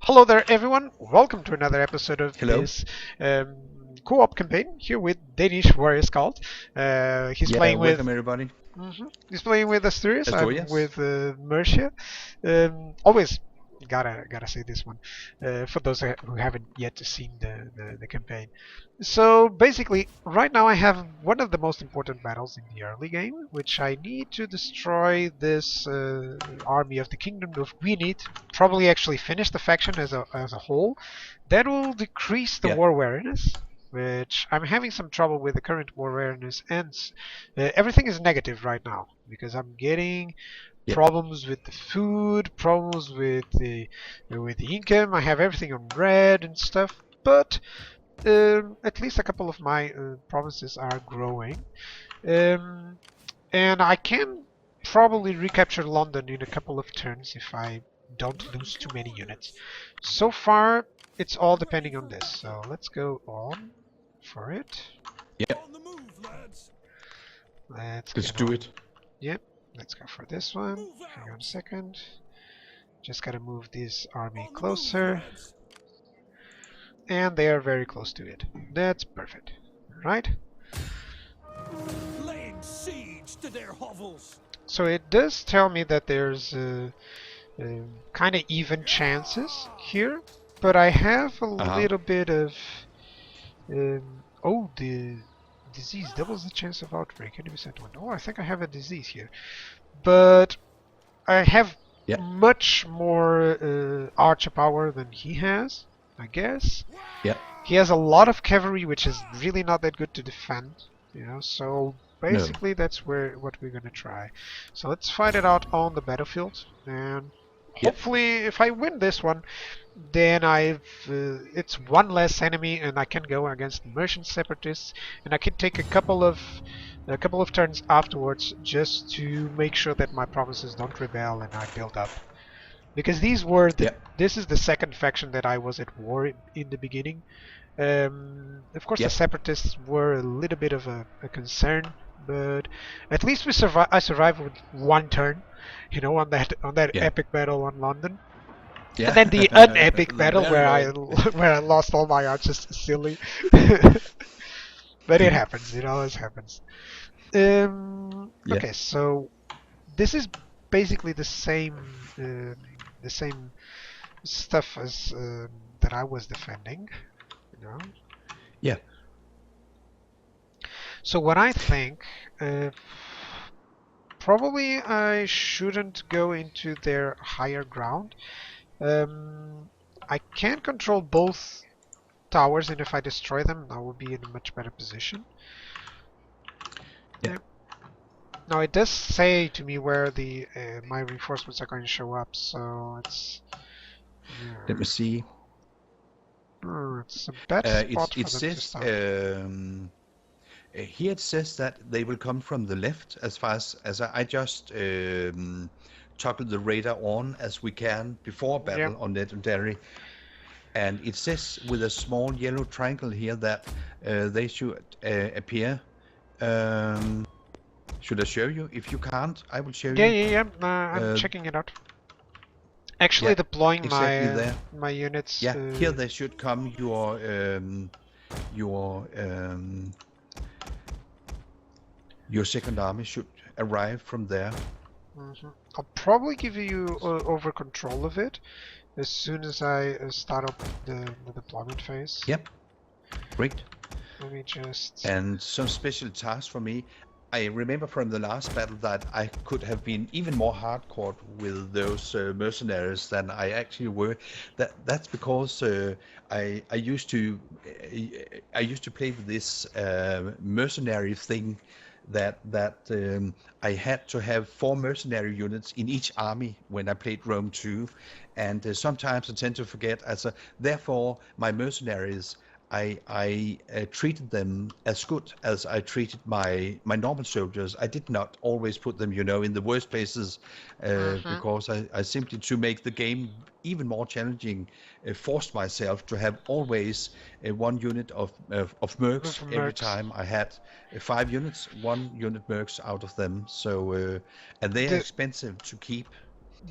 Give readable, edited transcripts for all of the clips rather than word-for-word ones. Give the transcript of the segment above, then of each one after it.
Hello there, everyone. Welcome to another episode of Hello. this um, co-op campaign here with Danish Warrior Scout. He's Yeah, playing with welcome everybody. he's playing with Asturias. I'm Asturias. with Mercia. Always gotta say this one for those who haven't yet seen the campaign. So basically, right now I have one of the most important battles in the early game, which I need to destroy this army of the Kingdom of Gwynedd. Probably actually finish the faction as a whole. That will decrease the Yeah, war awareness, which I'm having some trouble with the current war awareness, and everything is negative right now because I'm getting yeah, problems with the food, problems with the income. I have everything on red and stuff, but at least a couple of my provinces are growing, um, and I can probably recapture London in a couple of turns if I don't lose too many units. So far, it's all depending on this. So let's go on for it. yeah. Let's Let's get do on. it. Yep, let's go for this one. Hang on a second. Just gotta move this army closer. And they are very close to it. That's perfect. Right? Laying siege to their hovels. So it does tell me that there's kind of even chances here, but I have a Uh-huh. little bit of oh, the disease doubles the chance of outbreak. Enemy sentiment. Oh, I think I have a disease here, but I have Yeah, much more archer power than he has, I guess. yeah. He has a lot of cavalry, which is really not that good to defend, so No. basically that's what we're gonna try. So let's fight it out on the battlefield, and Yeah, hopefully if I win this one, then it's one less enemy, and I can go against merchant separatists, and I can take a couple of turns afterwards just to make sure that my provinces don't rebel and I build up. Because yeah, this is the second faction that I was at war in the beginning. Of course, the yeah. separatists were a little bit of a concern, but at least we survive. I survived with one turn, on that Yeah. epic battle on London, and Yeah. then the unepic The battle very where I low. where I lost all my archers silly. But it happens, it always happens. Yeah, Okay, so this is basically the same stuff as that I was defending, you know. yeah, So what I think, uh, probably I shouldn't go into their higher ground. I can control both towers, and if I destroy them, I will be in a much better position. yeah. Yeah. Now it does say to me where the my reinforcements are going to show up, so Let me see. it's a bad spot It for them to says start. here it says that they will come from the left as far as I just toggled the radar on as we can before Yeah. battle on legendary. And it says with a small yellow triangle here that they should appear. Um, should I show you? If you can't, I will show Yeah, you. yeah, yeah. I'm Uh, checking it out. Actually yeah, deploying exactly my there. my units. Yeah, here they should come. Your second army should arrive from there. I'll probably give you over control of it as soon as I start up the deployment phase. Yep, great. Let me just. And some special tasks for me. I remember from the last battle that I could have been even more hardcore with those mercenaries than I actually were. That's because I used to play with this mercenary thing that I had to have 4 mercenary units in each army when I played Rome 2, and sometimes I tend to forget. Therefore, my mercenaries I treated them as good as I treated my normal soldiers. I did not always put them, in the worst places, Mhm. because I simply, to make the game even more challenging, forced myself to have always one unit of With mercs every mercs. time. I had 5 units, 1 unit mercs out of them. So and they are The, expensive to keep,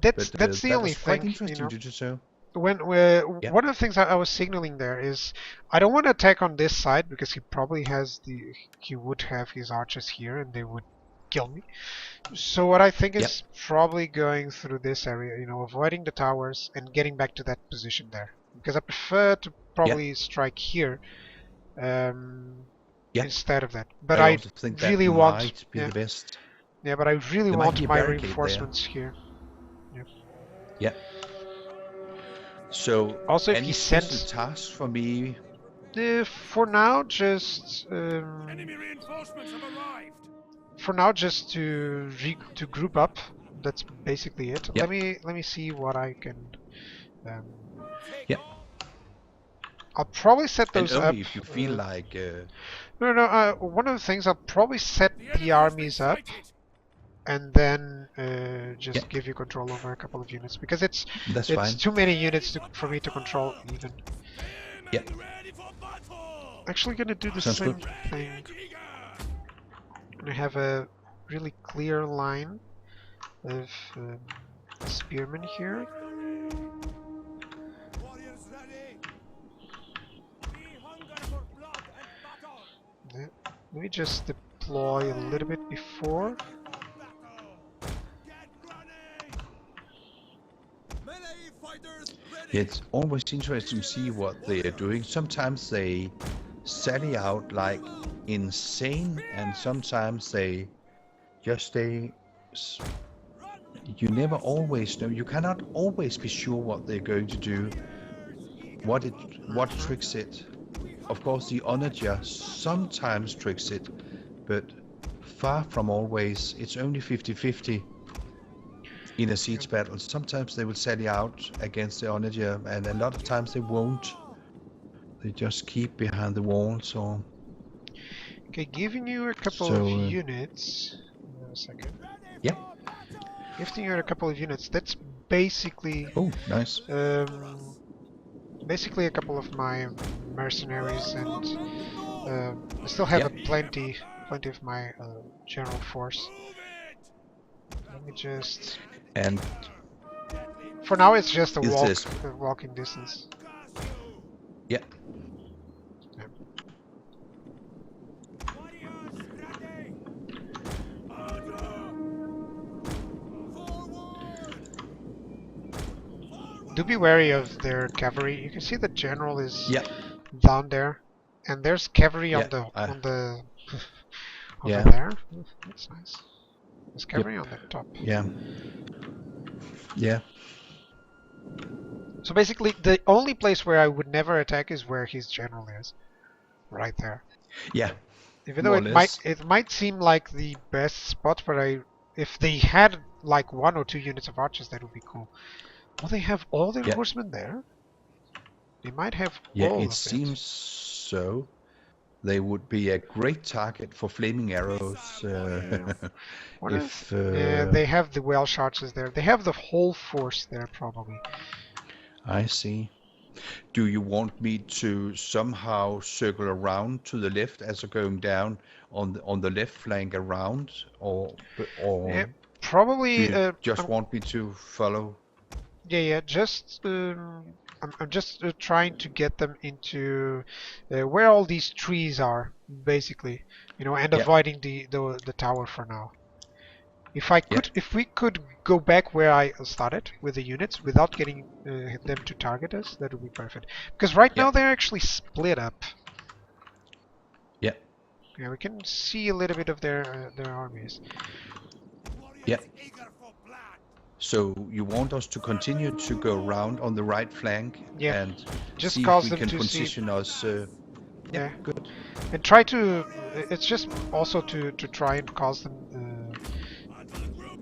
that's but that's the that only was quite thing, interesting to do so. one of the things I was signaling there is I don't want to attack on this side because he would have his archers here and they would kill me. So what I think is probably going through this area, you know, avoiding the towers and getting back to that position there. Because I prefer to probably strike here instead of that. But I also think really that want might be the best. Yeah, but I really There might want be a my barricade reinforcements here. Yeah. So, Also, if any he special sends tasks for me? for now, just Enemy reinforcements have arrived. for now, just to group up. That's basically it. Yep. Let me see what I can. Yeah. I'll probably set And those only up. if you feel like. No. One of the things I'll probably set The the enemy has been armies up sighted. and then just give you control over a couple of units because it's fine. too many units for me to control even. Yeah. Ready for battle. Actually, gonna do the Sounds same good. thing. I have a really clear line of spearmen here. Warriors ready. We hunger for blood and battle. Yeah. Let me just deploy a little bit before. Get running. Melee fighters ready. It's always interesting to see what they are doing. Sometimes they sally out like insane, and sometimes they just stay. You never always know. You cannot always be sure what they're going to do. What tricks it. Of course, the onager sometimes tricks it, but far from always. It's only 50-50 in a siege battle. Sometimes they will sally out against the onager, and a lot of times they won't. They just keep behind the walls or. Okay, giving you a couple So, of units. A second. Yeah. Gifting you a couple of units. That's basically Oh, nice. basically a couple of my mercenaries, and I still have plenty of my general force. Let me just. And For now, it's just a Is this- walking distance. yeah. Warriors ready. Do be wary of their cavalry. You can see the general is Yeah. down there, and there's cavalry on the Yeah, over Yeah. there. Ooh, that's nice. There's cavalry on the top. Yeah. Yeah. So basically, the only place where I would never attack is where his general is, right there. Yeah. Even though More or less. it might seem like the best spot, but if they had like 1 or 2 units of archers, that would be cool. Well, they have all the horsemen there. They might have Yeah, all it of seems so. They would be a great target for flaming arrows. Yeah, they have the Welsh archers there. They have the whole force there, probably. I see. Do you want me to somehow circle around to the left as you're going down on the left flank around, or Yeah, probably. do you just want me to follow? Yeah. Just I'm just trying to get them into where all these trees are, basically, you know, and avoiding the tower for now. If we could go back where I started with the units without getting them to target us, that would be perfect. Because right now they're actually split up. Yeah. Yeah, we can see a little bit of their armies. Yeah. So you want us to continue to go around on the right flank and just see cause if we them can to position us. Yeah, good. And try to. It's just also to try and cause them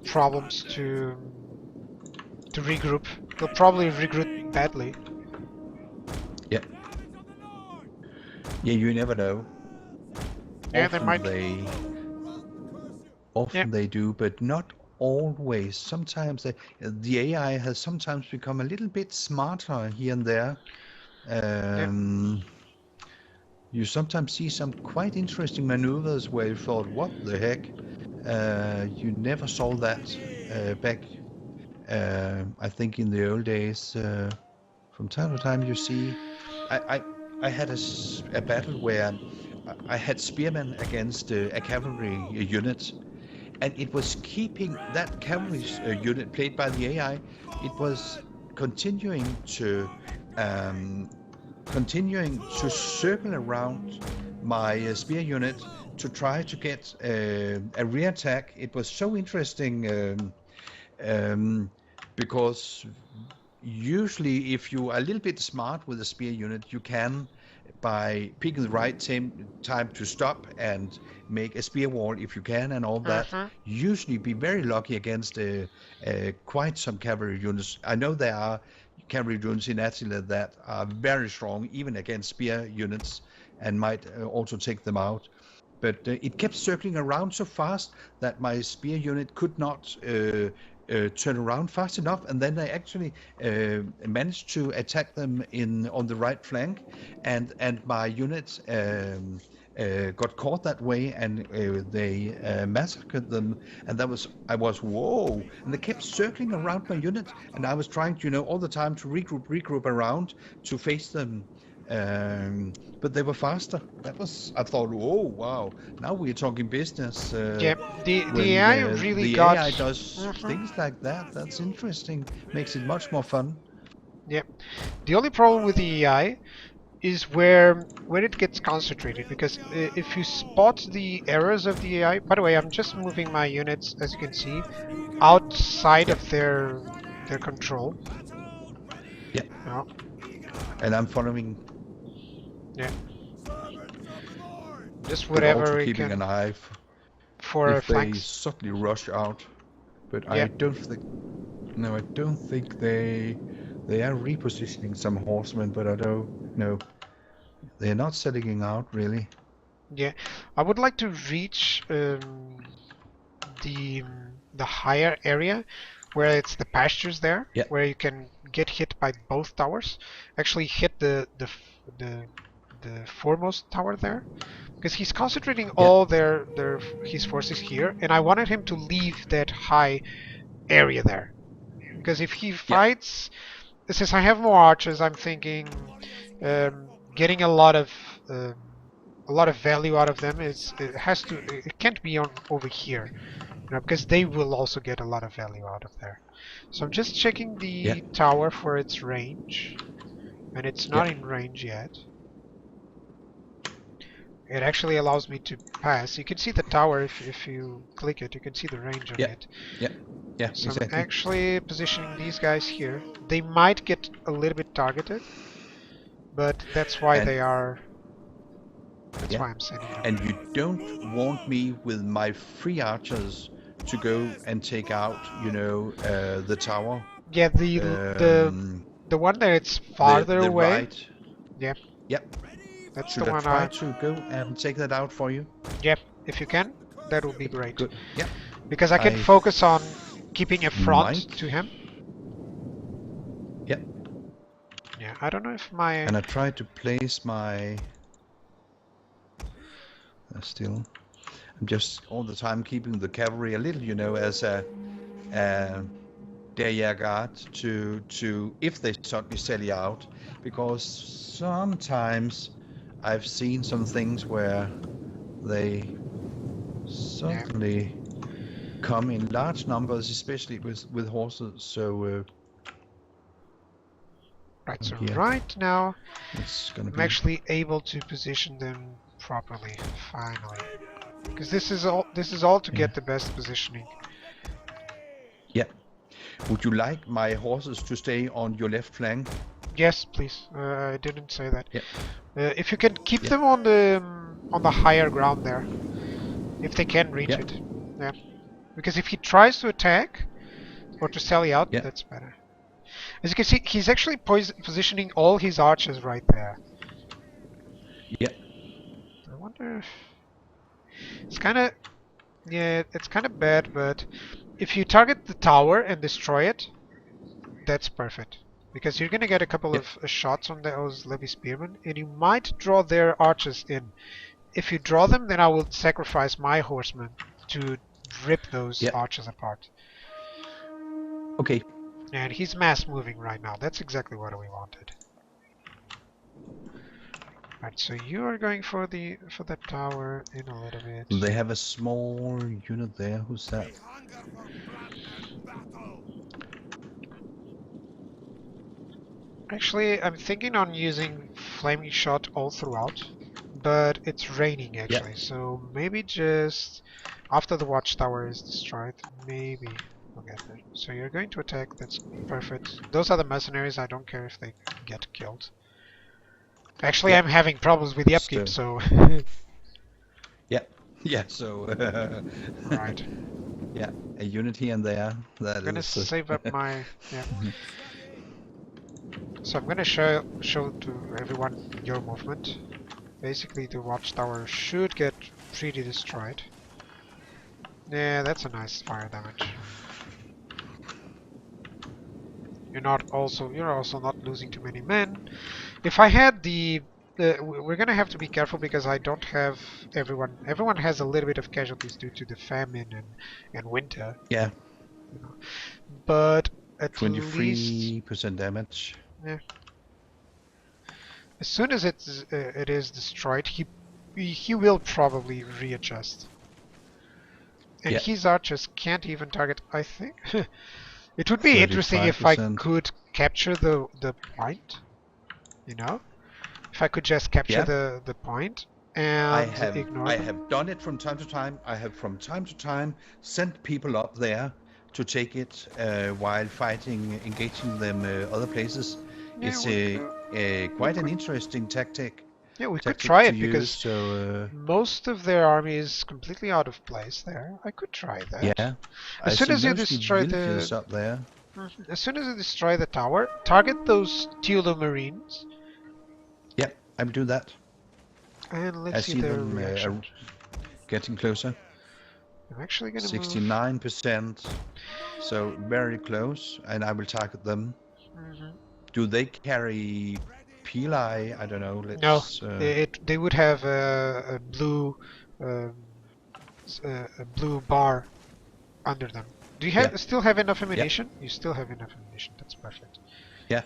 problems to regroup. They'll probably regroup badly. Yeah. Yeah, you never know. Yeah, Often they do, but not always. Sometimes the AI has sometimes become a little bit smarter here and there. You sometimes see some quite interesting maneuvers where you thought, what the heck? You never saw that back, I think, in the old days. From time to time, you see, I had a battle where I had spearmen against a cavalry unit, and it was keeping that cavalry unit played by the AI. It was continuing to circle around my spear unit to try to get a rear attack. It was so interesting because usually if you are a little bit smart with a spear unit, you can, by picking the right time to stop and make a spear wall if you can and all that, usually be very lucky against quite some cavalry units. I know there are cavalry units in Attila that are very strong even against spear units and might also take them out. But it kept circling around so fast that my spear unit could not turn around fast enough, and then I actually managed to attack them on the right flank, and my units got caught that way, and they massacred them, and I was whoa, and they kept circling around my unit, and I was trying to all the time to regroup around to face them. But they were faster. I thought, oh wow, now we're talking business. Yeah, the AI really the got... AI does things like that. That's interesting. Makes it much more fun. Yeah, the only problem with the AI is where it gets concentrated, because if you spot the errors of the AI... By the way, I'm just moving my units, as you can see, outside of their control. Yeah. Oh. And I'm following. Yeah. Just whatever we keeping can an eye for if they flanks. suddenly rush out. But Yeah. I don't think. No, I don't think they are repositioning some horsemen, but I don't know. They're not setting out really. Yeah, I would like to reach the higher area where it's the pastures there, where you can get hit by both towers. Actually, hit the foremost tower there, because he's concentrating all his forces here, and I wanted him to leave that high area there, because if he fights, since I have more archers, I'm thinking getting a lot of value out of them it can't be over here, because they will also get a lot of value out of there. So I'm just checking the tower for its range, and it's not in range yet. It actually allows me to pass. You can see the tower if you click it. You can see the range of it. Yeah, So exactly. I'm actually positioning these guys here. They might get a little bit targeted, but that's why they are... That's why I'm sending them. And you don't want me with my free archers to go and take out, the tower. Yeah, the one that it's farther away. Right. Yeah. Yep. That's Should the I one try to go and take that out for you? Yep, if you can, that would be great. Good. Yeah. Because I can focus on keeping a front to him. Yep. Yeah, I don't know if my... And I tried to place my... Still, I'm just all the time keeping the cavalry a little, as a rear guard to if they suddenly sally out, because sometimes I've seen some things where they suddenly come in large numbers, especially with horses. So right, so right now I'm be... actually able to position them properly, finally, because this is all to get the best positioning. Yeah. Would you like my horses to stay on your left flank? Yes, please. I didn't say that. Yeah. If you can keep them on the higher ground there, if they can reach it. Yeah. Because if he tries to attack or to sally out, that's better. As you can see, he's actually positioning all his archers right there. Yeah. I wonder if... It's kind of... Yeah, it's kind of bad, but if you target the tower and destroy it, that's perfect. Because you're going to get a couple of shots on those Levy Spearmen, and you might draw their archers in. If you draw them, then I will sacrifice my horsemen to rip those archers apart. Okay. And he's mass moving right now. That's exactly what we wanted. Right, so you are going for that tower in a little bit. They have a small unit there. Who's that? We hunger for blood and battle. Actually, I'm thinking on using flaming shot all throughout, but it's raining actually, so maybe just after the watchtower is destroyed, maybe we'll get there. So you're going to attack, that's perfect. Those are the mercenaries, I don't care if they get killed. Actually, I'm having problems with the upkeep, so... Yeah, so... Right. Yeah, a unit here and there. I'm gonna save up my... Yeah. So I'm gonna show to everyone your movement. Basically, the watchtower should get pretty destroyed. Yeah, that's a nice fire damage. You're also not losing too many men. If I had the we're gonna have to be careful because I don't have everyone. Everyone has a little bit of casualties due to the famine and winter. Yeah. You know. But at 23% damage. Yeah. As soon as it is destroyed, he will probably readjust. And his archers can't even target. I think it would be interesting if I could capture the point. You know, if I could just capture the point and ignore. I have done it from time to time. I have from time to time sent people up there to take it while fighting, engaging them other places. Yeah, It's quite an interesting tactic. Yeah, we could try it use, because so, most of their army is completely out of place there. I could try that. Yeah. As soon as you destroy up there. As soon as you destroy the tower, target those Tulu Marines. Yeah, I'm doing that. And let's see their them getting closer. I'm actually gonna 69%. So very close, and I will target them. Do they carry Pili? I don't know. Let's, no, they would have a blue bar under them. Do you still have enough ammunition? You still have enough ammunition. That's perfect. Yeah.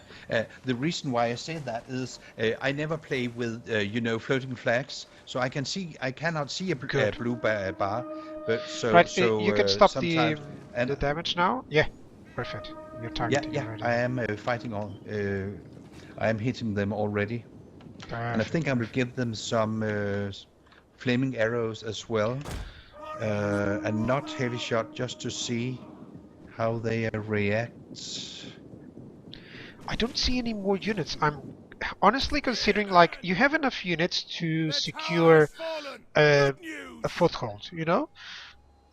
The reason why I say that is I never play with floating flags, so I cannot see a blue bar. But so you can stop the and damage now. Yeah, perfect. You're targeting already. I am fighting on. I am hitting them already, and I think I will give them some flaming arrows as well, and not heavy shot, just to see how they react. I don't see any more units. I'm honestly considering like you have enough units to secure a foothold, you know?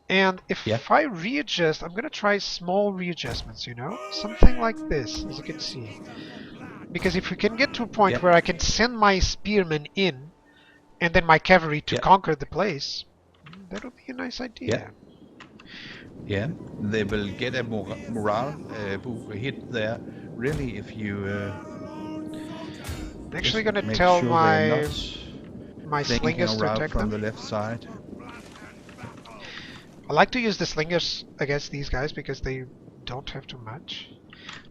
And if I readjust, I'm gonna try small readjustments, you know? Something like this, as you can see. Because if we can get to a point where I can send my spearmen in, and then my cavalry to conquer the place, that would be a nice idea. Yeah, they will get a morale hit there, really, if you... I'm actually gonna tell my slingers to attack from them. the left side. I like to use the slingers against these guys because they don't have too much.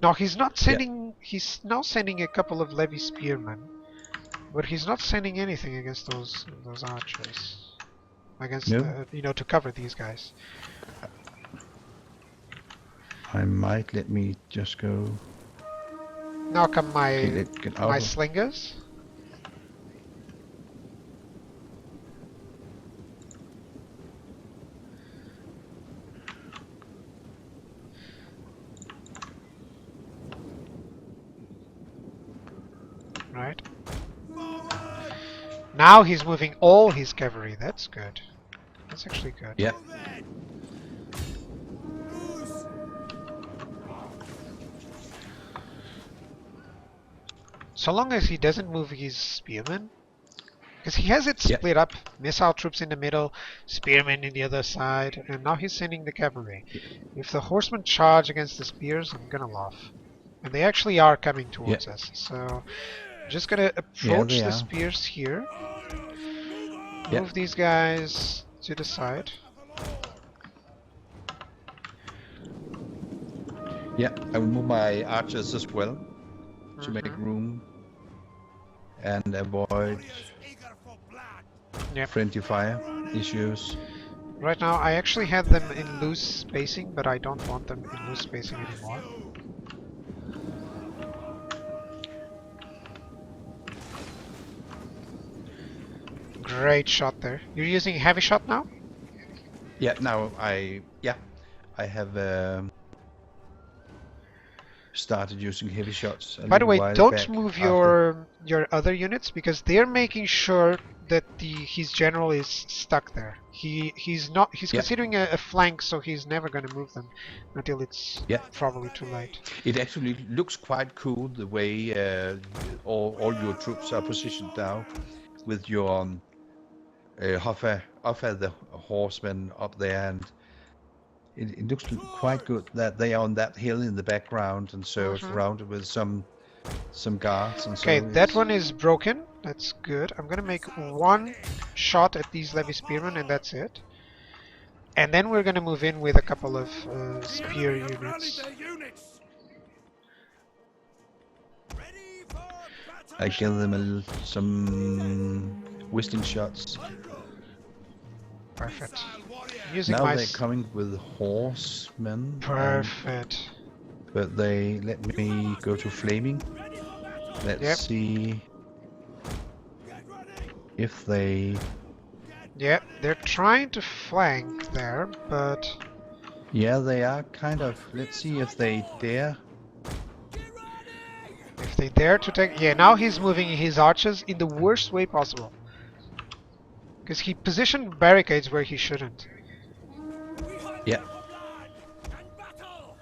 No, he's not sending... He's now sending a couple of levy spearmen. But he's not sending anything against those archers. Against, to cover these guys. I might let me just go... Now come my slingers. Right. Now he's moving all his cavalry. That's good. That's actually good. Yeah. So long as he doesn't move his spearmen, because he has it split up, missile troops in the middle, spearmen in the other side, and now he's sending the cavalry. If the horsemen charge against the spears, I'm gonna laugh. And they actually are coming towards us, so I'm just gonna approach the spears here, move these guys to the side. Yeah, I will move my archers as well to make Mhm. room and avoid Warriors eager for blood. Yep. friendly fire issues. Right now, I actually had them in loose spacing, but I don't want them in loose spacing anymore. Great shot there. You're using heavy shot now? Yeah, now I have started using heavy shots a By the little way, while don't back move after. your other units because they're making sure that his general is stuck there. He's Yeah. considering a flank, so he's never going to move them until it's Yeah, probably too late. it actually looks quite cool the way all your troops are positioned now, with your Hoffa the horsemen up there, and it looks quite good that they are on that hill in the background, and so surrounded with some guards and so. Okay, that one is broken. That's good. I'm gonna make one shot at these levy spearmen, and that's it. And then we're gonna move in with a couple of spear Enemy have rallied units. their units. Ready for battle. I give them some whistling shots. Perfect. Missile warrior. Using Now my they're coming with horsemen. perfect. But they let me go to flaming. Ready for battle. Let's Yep. see Get ready. if they. Yeah, they're trying to flank there, but Yeah, they are kind of. Let's see if they dare. if they dare to take, yeah, now he's moving his archers in the worst way possible. Because he positioned barricades where he shouldn't. Yeah. For blood and battle.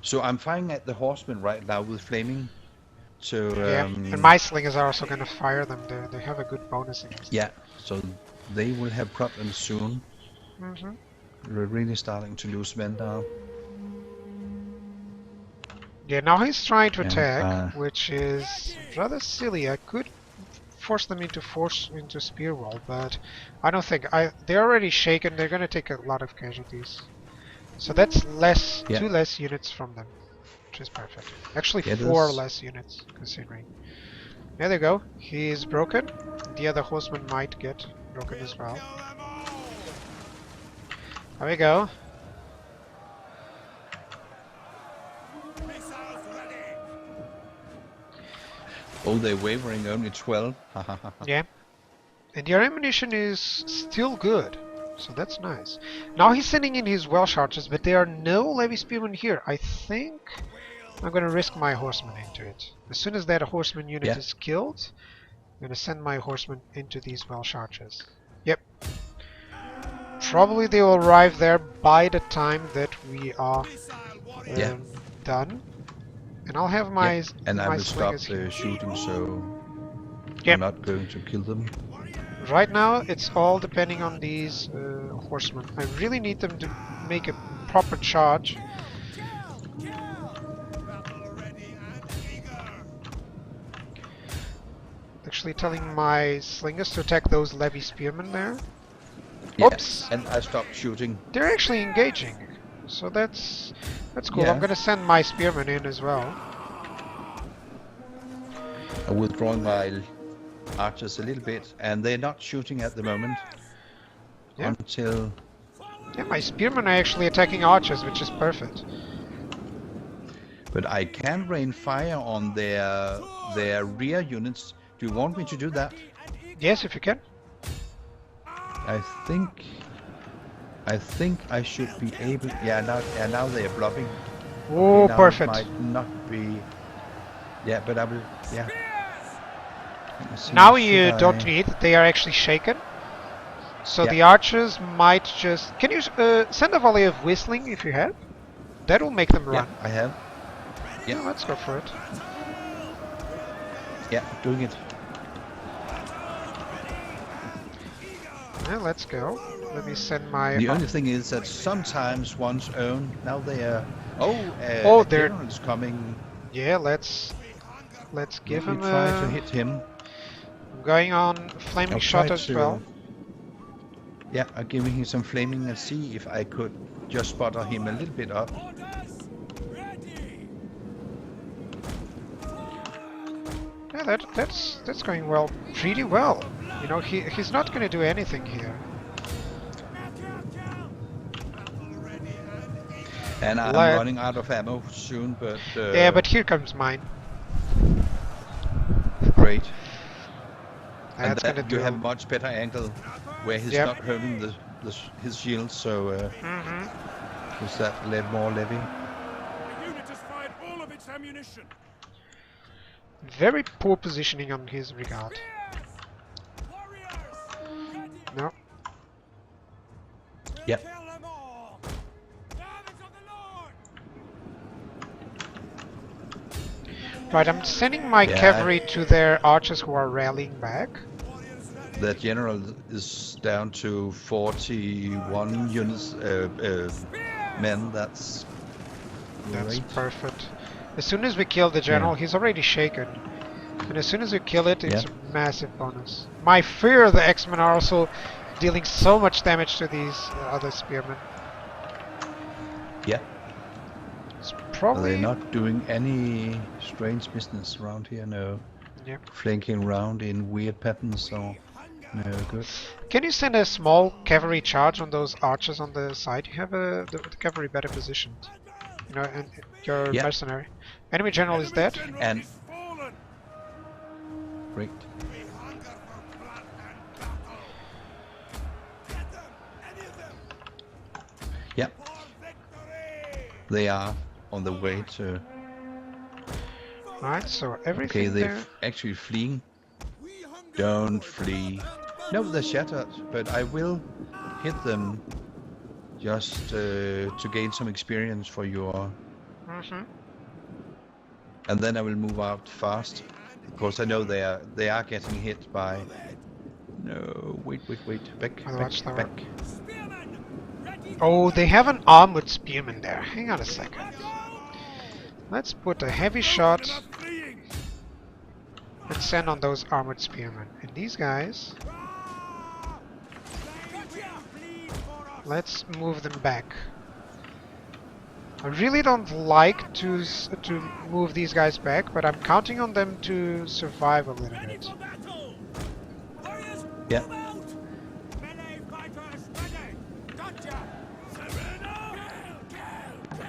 So I'm firing at the horsemen right now with flaming. So Yeah, and my slingers are also gonna fire them. They have a good bonus against them. yeah. So they will have problems soon. Mhm. We're really starting to lose men now. Yeah, now he's trying to And, attack, which is rather silly. I could force them into spear wall, but I don't think they're already shaken. They're gonna take a lot of casualties. So that's less, Yeah. 2 less units from them, which is perfect. Actually, Yeah, 4 that's- less units considering. There they go. He is broken. The other horseman might get broken as well. Kill them all. There we go. Missiles ready. Oh, they're wavering only 12. Yeah. And your ammunition is still good. So that's nice. Now he's sending in his Welsh archers, but there are no levy spearmen here. I think I'm gonna risk my horsemen into it. As soon as that horseman unit Yeah. is killed, I'm gonna send my horsemen into these Welsh archers. Yep. Probably they will arrive there by the time that we are Missile warrior. Yeah. done. And I'll have my Yeah, and I my will stop slingers here. the shooting, so Yep. I'm not going to kill them. Right now, it's all depending on these horsemen. I really need them to make a proper charge. Battle ready and eager. Actually telling my slingers to attack those levy spearmen there. Yeah, Oops! and I stopped shooting. They're actually engaging. So that's cool. Yeah. I'm gonna send my spearmen in as well. I'm withdrawing my archers a little bit, and they're not shooting at the moment. Yeah. Until. Yeah, my spearmen are actually attacking archers, which is perfect. But I can rain fire on their rear units. Do you want me to do that? Yes, if you can. I think I should be able. Yeah, now they are bluffing. Oh, Now it perfect. might not be. Yeah, but I will. Yeah. Let me see, Now you should don't I- need. They are actually shaken. So Yeah. the archers might just. Can you send a volley of whistling if you have? That will make them Yeah, run. I have. Yeah, let's go for it. Yeah, doing it. Yeah, let's go. Let me send my. The only thing is that sometimes one's own. Now they are. Oh, Oh, a they're- general's coming. Yeah, let's give Let him me try to a. hit him. I'm going on flaming I'll shot try as to- well. Yeah, I'm giving him some flaming and see if I could just spot him a little bit up. Orders ready. Yeah, that's going well, pretty well. You know, he's not going to do anything here. And I'm Let- running out of ammo soon, but Yeah, but here comes mine. great. And That's going to that do. you have much better angle where he's Yep. not holding his shield, so is that more levy? The unit has fired all of its ammunition. Very poor positioning on his regard. Spears! Warriors! Ready! No. We'll Yep. kill them all! Servants of the Lord! Right, I'm sending my Yeah. cavalry to their archers who are rallying back. The general is down to 41 units men. That's That's great. perfect. As soon as we kill the general, Yeah. he's already shaken. And as soon as we kill it, it's Yeah. a massive bonus. My fear the X-Men are also dealing so much damage to these other spearmen. Yeah. It's Are probably... they not doing any strange business around here? No. Yep. Flanking around in weird patterns or no good. Can you send a small cavalry charge on those archers on the side? You have the cavalry better positioned. You know, and your Yeah. mercenary. Enemy general is dead. General And- is fallen! Great. We hunger for blood and battle! Get them! Any of them! Yeah. For victory! They are on the way to. Right, so Okay, everything they're there. actually fleeing. We hunger Don't for flee. blood and No, battle! they're shattered, but I will hit them just to gain some experience for your. And then I will move out fast because I know they are getting hit by. No, wait, back, Oh, watch back, tower. back. Spearmen! Ready! Oh, they have an armored spearman there. Hang on a second. Let's put a heavy shot Enough fleeing! and send on those armored spearmen. And these guys, let's move them back. I really don't like to move these guys back, but I'm counting on them to survive a little Ready bit. for battle! Warriors, Yeah. move out! Melee fighters ready! Gotcha! Surrender! Kill!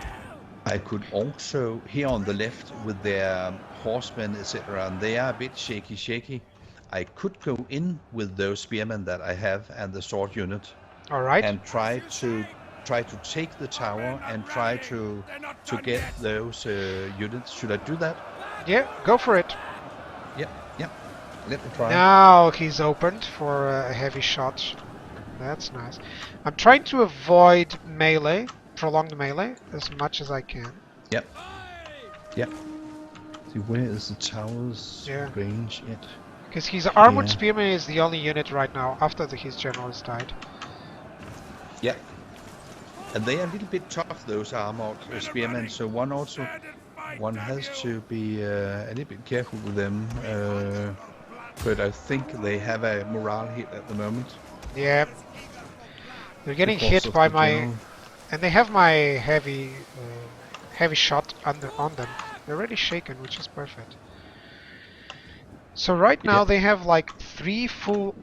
I could also here on the left with their horsemen, etc. And they are a bit shaky. I could go in with those spearmen that I have and the sword unit All right. and try to take the tower and try to get those units. Should I do that? Yeah, go for it. Yep. Let me try. Now he's opened for a heavy shot. That's nice. I'm trying to avoid melee, prolonged melee, as much as I can. Yep. See, where is the tower's Yeah. range yet? Because his armored Yeah. spearman is the only unit right now after his general has died. Yep. And they are a little bit tough, those armored spearmen. So one has to be a little bit careful with them. But I think they have a morale hit at the moment. Yeah. They're getting because hit of by the my... general. And they have my heavy shot on them. They're already shaken, which is perfect. So right now Yeah. they have like 3 full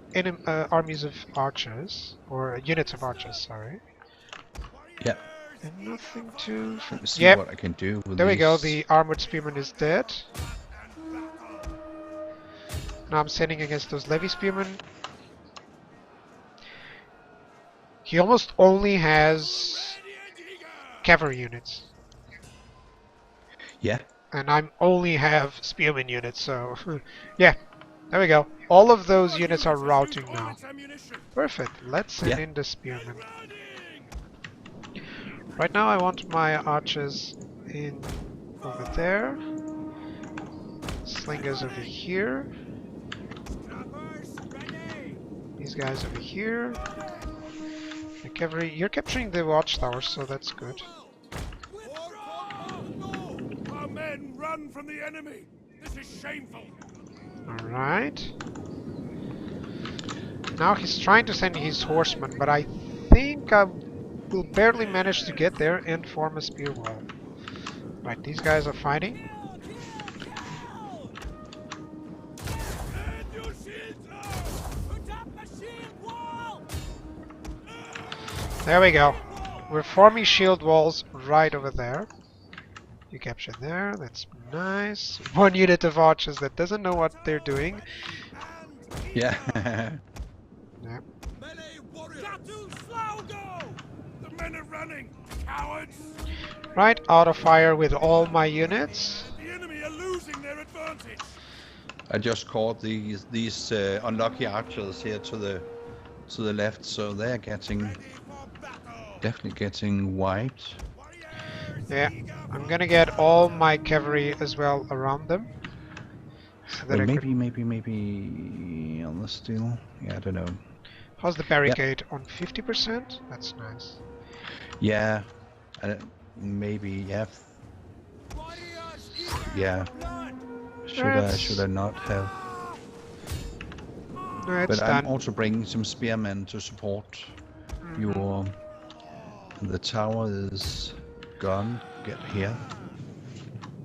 armies of archers, or units of archers, sorry. Yeah. And nothing to... Let me see Yep. what I can do with There we go, these. the armored spearman is dead. Now I'm sending against those levy spearmen. He almost only has cavalry units. Yeah. And I only have spearman units, so... yeah, there we go. All of those units are routing now. Perfect, let's send Yeah. in the spearmen. Right now I want my archers in over there. Slingers over here. These guys over here. The cavalry, you're capturing the watchtowers, so that's good. Our men run from the enemy! This is shameful! Alright. Now he's trying to send his horsemen, but I think I will barely manage to get there and form a spear wall. Right, these guys are fighting. Shields up! Put up a shield wall! There we go. We're forming shield walls right over there. You capture there, that's nice. One unit of archers that doesn't know what they're doing. Yeah. Yeah. Melee warriors! Too slow, go! The men are running, cowards! Right, auto fire with all my units. The enemy are losing their advantage! I just caught these unlucky archers here to the left, so they're getting Ready for battle! definitely getting wiped. Warriors, Yeah, SEGA I'm gonna get all my cavalry as well around them. So that Well, I could... maybe on the steel. Yeah, I don't know. How's the barricade on 50%? That's nice. Yeah, maybe yeah. warriors, eager Yeah. for blood! Should I not have? No, it's But I'm done. also bringing some spearmen to support your. The tower is gone. Get here.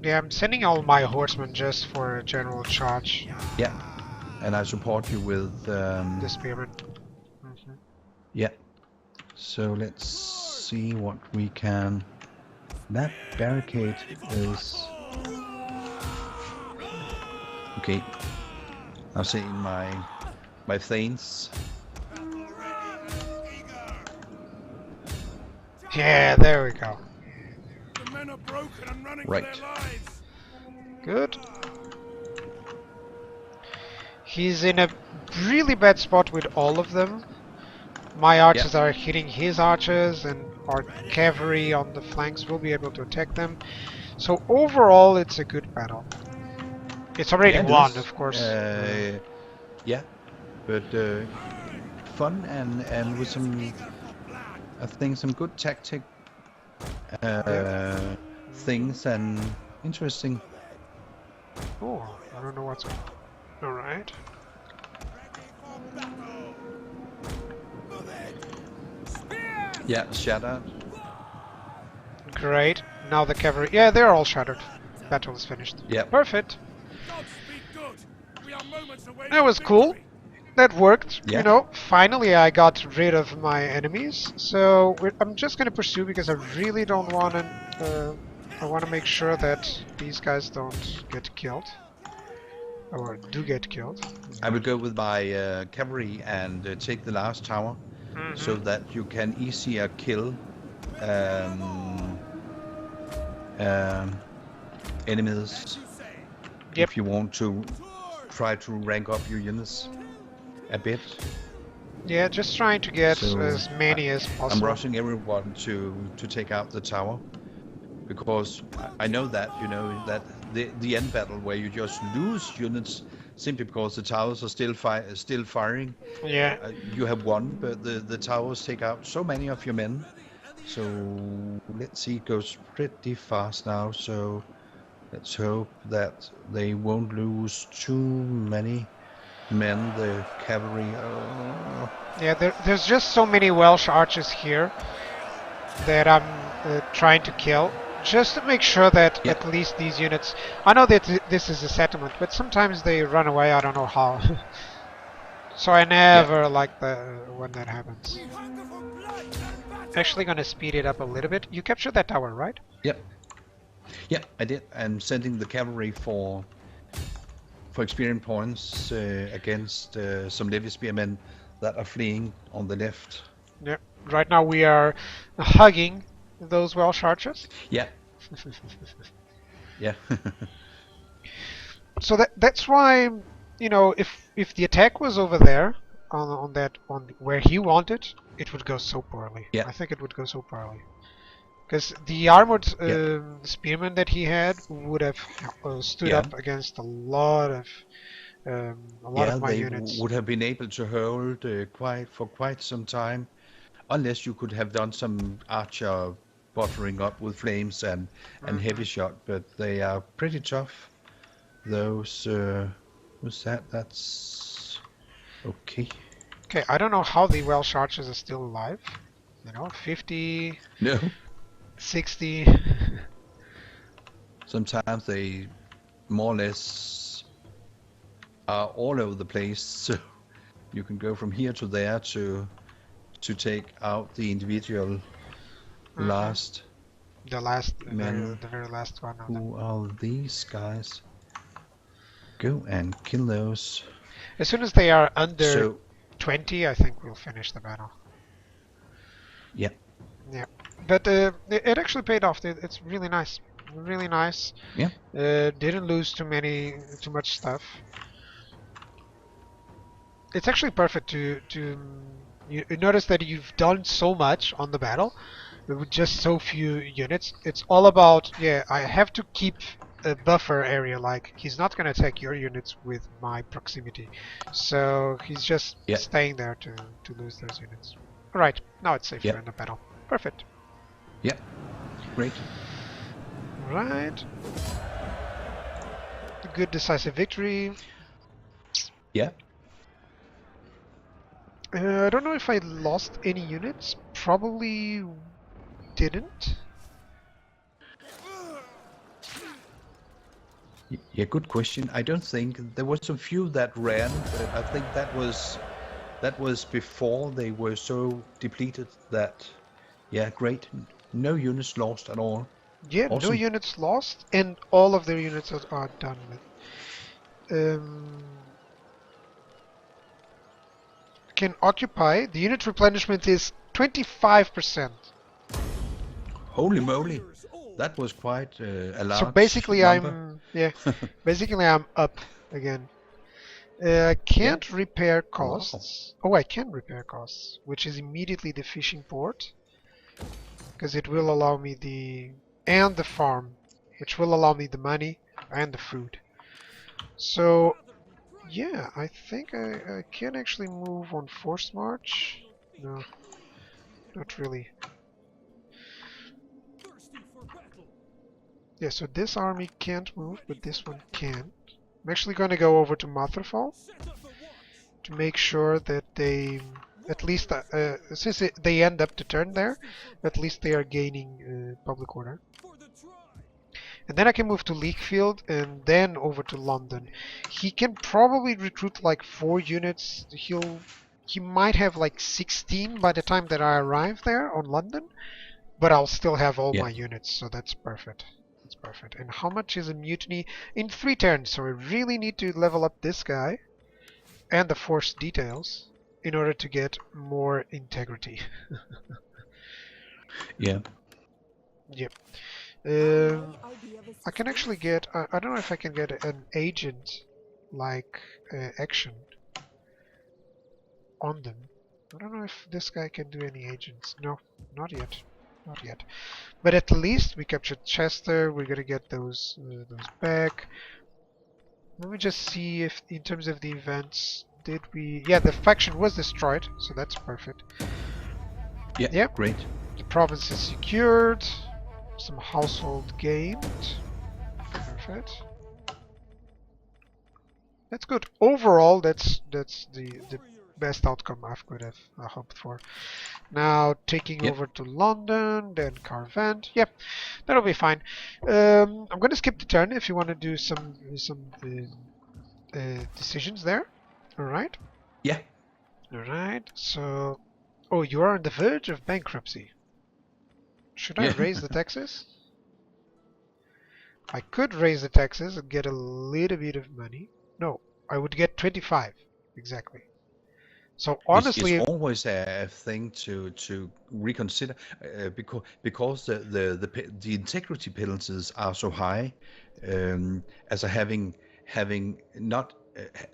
Yeah, I'm sending all my horsemen just for a general charge. Yeah, and I support you with. The spearmen. Yeah. So let's see what we can. That barricade is. Okay. I'm seeing my thanes. Yeah, there we go. The men are broken and running Right. for their lives! Good. He's in a really bad spot with all of them. My archers are hitting his archers, and our cavalry on the flanks will be able to attack them. So overall, it's a good battle. It's already Yeah, it won, is. of course. Yeah, but fun and with some, I think some good tactic things and interesting. Oh, I don't know what's going on. Alright. Yeah, shattered. Great. Now the cavalry. Yeah, they're all shattered. Battle is finished. Yeah. Perfect. Gods be good! We are moments away That from was cool. victory. That worked. Yeah. You know, finally I got rid of my enemies. So I'm just gonna pursue because I really don't want to. I want to make sure that these guys don't get killed, or do get killed. I will go with my cavalry and take the last tower, so that you can easier kill enemies Yep. if you want to try to rank up your units a bit. Yeah, just trying to get So, as many as I'm possible. rushing everyone to take out the tower, because I know that that the end battle where you just lose units simply because the towers are still firing. Yeah. You have won, but the towers take out so many of your men. So let's see, it goes pretty fast now. So let's hope that they won't lose too many men. The cavalry. Yeah, there's just so many Welsh archers here that I'm trying to kill, just to make sure that Yeah. at least these units... I know that this is a settlement, but sometimes they run away, I don't know how. So I never like when that happens. We hunger for blood and battle! Actually gonna speed it up a little bit. You captured that tower, right? Yep. Yeah, I did. I'm sending the cavalry for experience points against some levy spearmen that are fleeing on the left. Yeah. Right now we are hugging those Welsh archers. Yeah. Yeah. So that's why, you know, if the attack was over there on where he wanted, it would go so poorly. Yeah. I think it would go so poorly. Because the armored Yeah. spearmen that he had would have stood Yeah. up against a lot of my they units. would have been able to hold quite some time, unless you could have done some archer buttering up with flames and heavy shot. But they are pretty tough. Those what's that? That's okay. Okay, I don't know how the Welsh archers are still alive. You know, 50, No, 60. sometimes they more or less are all over the place, so you can go from here to there to take out the individual last The last, men. the very last one of them. Who are these guys? Go and kill those. As soon as they are under So 20, I think we'll finish the battle. yeah, Yeah, but it actually paid off. It's really nice, really nice. yeah, Didn't lose too much stuff. It's actually perfect to you notice that you've done so much on the battle with just so few units. It's all about, yeah, I have to keep a buffer area, like he's not gonna attack your units with my proximity, so he's just Yeah. staying there to lose those units. Alright, now it's safer Yeah. in the battle. Perfect. yeah. Great. Right. A good decisive victory. Yeah. I don't know if I lost any units. Probably didn't. Yeah, good question. I don't think there was a few that ran, but I think that was before they were so depleted that, yeah, great. No units lost at all. Yeah, no Awesome. units lost, and all of their units are done with. Can occupy. The unit replenishment is 25%. Holy moly, that was quite a large So basically, number. basically I'm up again. Can't repair costs. Oh, I can repair costs, which is immediately the fishing port, because it will allow me the farm, which will allow me the money and the food. So yeah, I think I can actually move on forced march. No, not really. Yeah, so this army can't move, but this one can. I'm actually going to go over to Matherfall to make sure that they, at least, since they end up the turn there, at least they are gaining public order. And then I can move to Leakefield and then over to London. He can probably recruit like 4 units. He might have like 16 by the time that I arrive there on London, but I'll still have all my units, so that's perfect. That's perfect. And how much is a mutiny? In 3 turns, so I really need to level up this guy and the force details in order to get more integrity. Yeah. Yep. I can actually get, I don't know if I can get an agent like action on them. I don't know if this guy can do any agents. No, not yet. Not yet. But at least we captured Chester. We're gonna get those back. Let me just see if, in terms of the events, did we... Yeah, the faction was destroyed, so that's perfect. Yeah. Yep. Great. The province is secured. Some household gained. Perfect. That's good. Overall, that's the best outcome I could have hoped for. Now taking Yep. over to London, then Carvent. Yep, that'll be fine. I'm going to skip the turn if you want to do some decisions there. All right. Yeah. All right. So, oh, you are on the verge of bankruptcy. Should I Yeah. raise the taxes? I could raise the taxes and get a little bit of money. No, I would get 25 exactly. So honestly, it's always a thing to reconsider because the integrity penalties are so high, as a having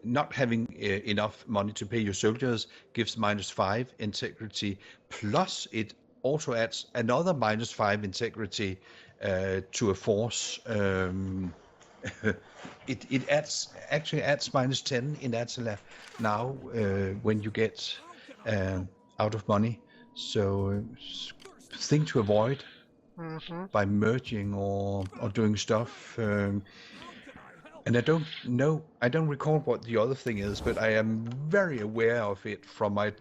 not having enough money to pay your soldiers gives -5 integrity, plus it also adds another -5 integrity to a force. It actually adds -10 in Attila now when you get out of money. So thing to avoid by merging or doing stuff. And I don't know, I don't recall what the other thing is, but I am very aware of it from my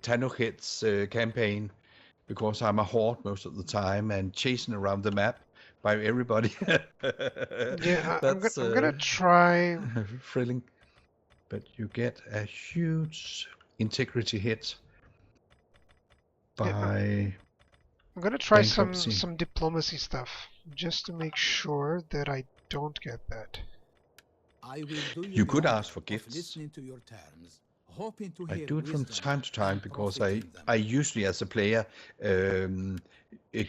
Tanohits campaign, because I'm a horde most of the time and chasing around the map by everybody. Yeah, I'm That's gonna try. thrilling. But you get a huge integrity hit Yeah, by I'm gonna try bankruptcy. some diplomacy stuff just to make sure that I don't get that. I will do you You the could honor ask for of gifts. listening to your terms, hoping to I hear do it from wisdom time to time and because profiting them. I usually, as a player,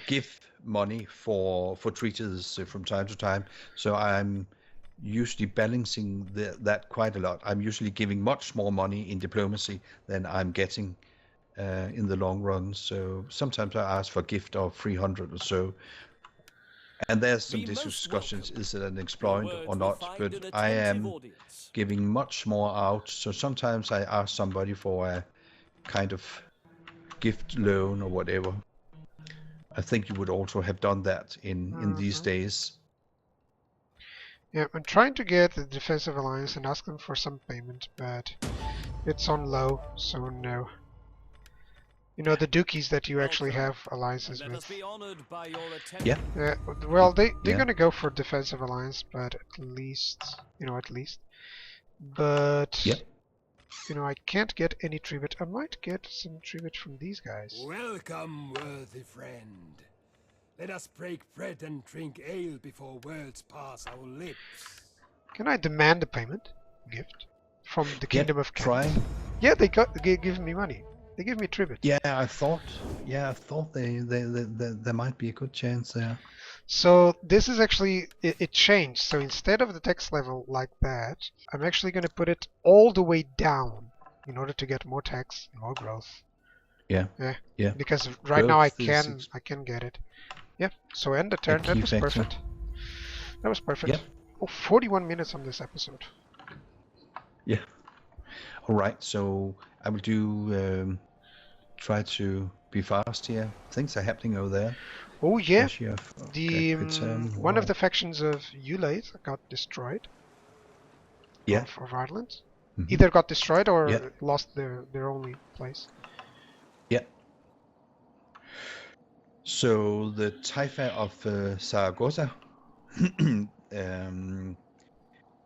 give money for treaties from time to time. So I'm usually balancing that quite a lot. I'm usually giving much more money in diplomacy than I'm getting in the long run. So sometimes I ask for a gift of 300 or so. And there's some Be most discussions, welcome. is it an Your exploit words or will not? find But an I attentive am audience. giving much more out. So sometimes I ask somebody for a kind of gift loan or whatever. I think you would also have done that in these days. Yeah, I'm trying to get the defensive alliance and ask them for some payment, but it's on low, so no. You know, the dukies that you actually Welcome, have alliances and let us with. be honored by your attention. Yeah. Yeah, well, they're Yeah. gonna go for defensive alliance, but at least, at least. But, Yep. I can't get any tribute. I might get some tribute from these guys. Welcome, worthy friend. Let us break bread and drink ale before words pass our lips. Can I demand a payment? Gift? From the Kingdom of Kent? try. Yeah, they give me money. They give me tribute. Yeah, I thought there might be a good chance there. So this is actually, it changed. So instead of the text level like that, I'm actually going to put it all the way down in order to get more text, more growth. Yeah. Yeah. Yeah. Because right now I Growth can get it. Yeah. So end the a turn. That key was factor. perfect. That was perfect. Yep. Oh, 41 minutes on this episode. Yeah. All right. So I will do try to be fast here. Things are happening over there. Oh yeah. The One of the factions of Ulate got destroyed. Yeah. Of Ireland. Mhm. Either got destroyed or Yeah. lost their only place. Yeah. So the Taifa of Zaragoza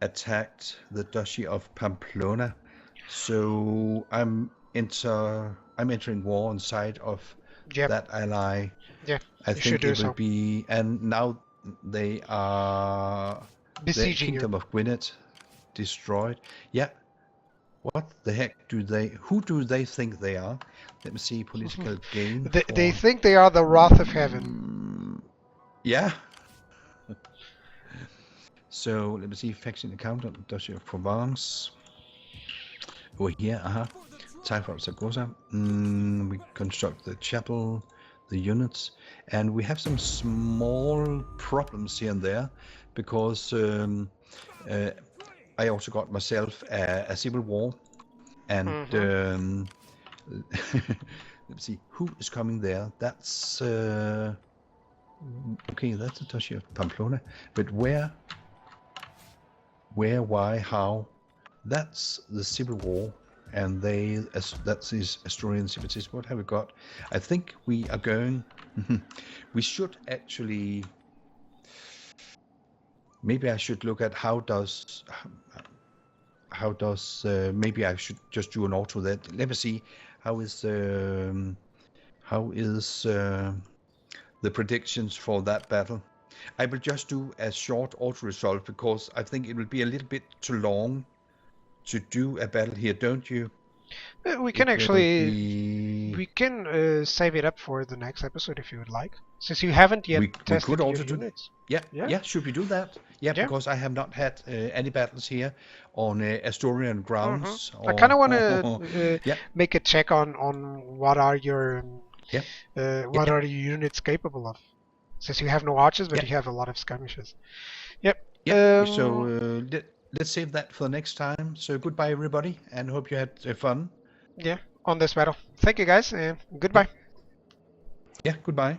attacked the Duchy of Pamplona. So I'm entering war on side of Yep. that ally. Yeah. I you think should do it will so. be, and now they are the Besieging Kingdom of Gwynedd destroyed. Yeah. What the heck who do they think they are? Let me see, political gain. They think they are the wrath of heaven. Yeah. So let me see, faction accountant, Duchy of Provence. Over here, Time for Zaragoza. We construct the chapel, the units, and we have some small problems here and there because I also got myself a civil war, and let's see who is coming there. That's okay. That's the Duchy of Pamplona, but where, why, how? That's the civil war, and that's his Asturian separatists. What have we got? I think we are going. We should actually. Maybe I should look at how does. Maybe I should just do an auto that. Let me see. How is the predictions for that battle? I will just do a short auto resolve because I think it will be a little bit too long to do a battle here, don't you? We can save it up for the next episode if you would like, since you haven't yet tested we could also your units. Yeah. Should we do that? Yeah, because I have not had any battles here on Asturian grounds. I kind of want to make a check on what are your what are your units capable of, since you have no archers but you have a lot of skirmishers. Yep. So let's save that for the next time. So goodbye, everybody, and hope you had fun. Yeah, on this battle. Thank you, guys, and goodbye. Yeah, goodbye.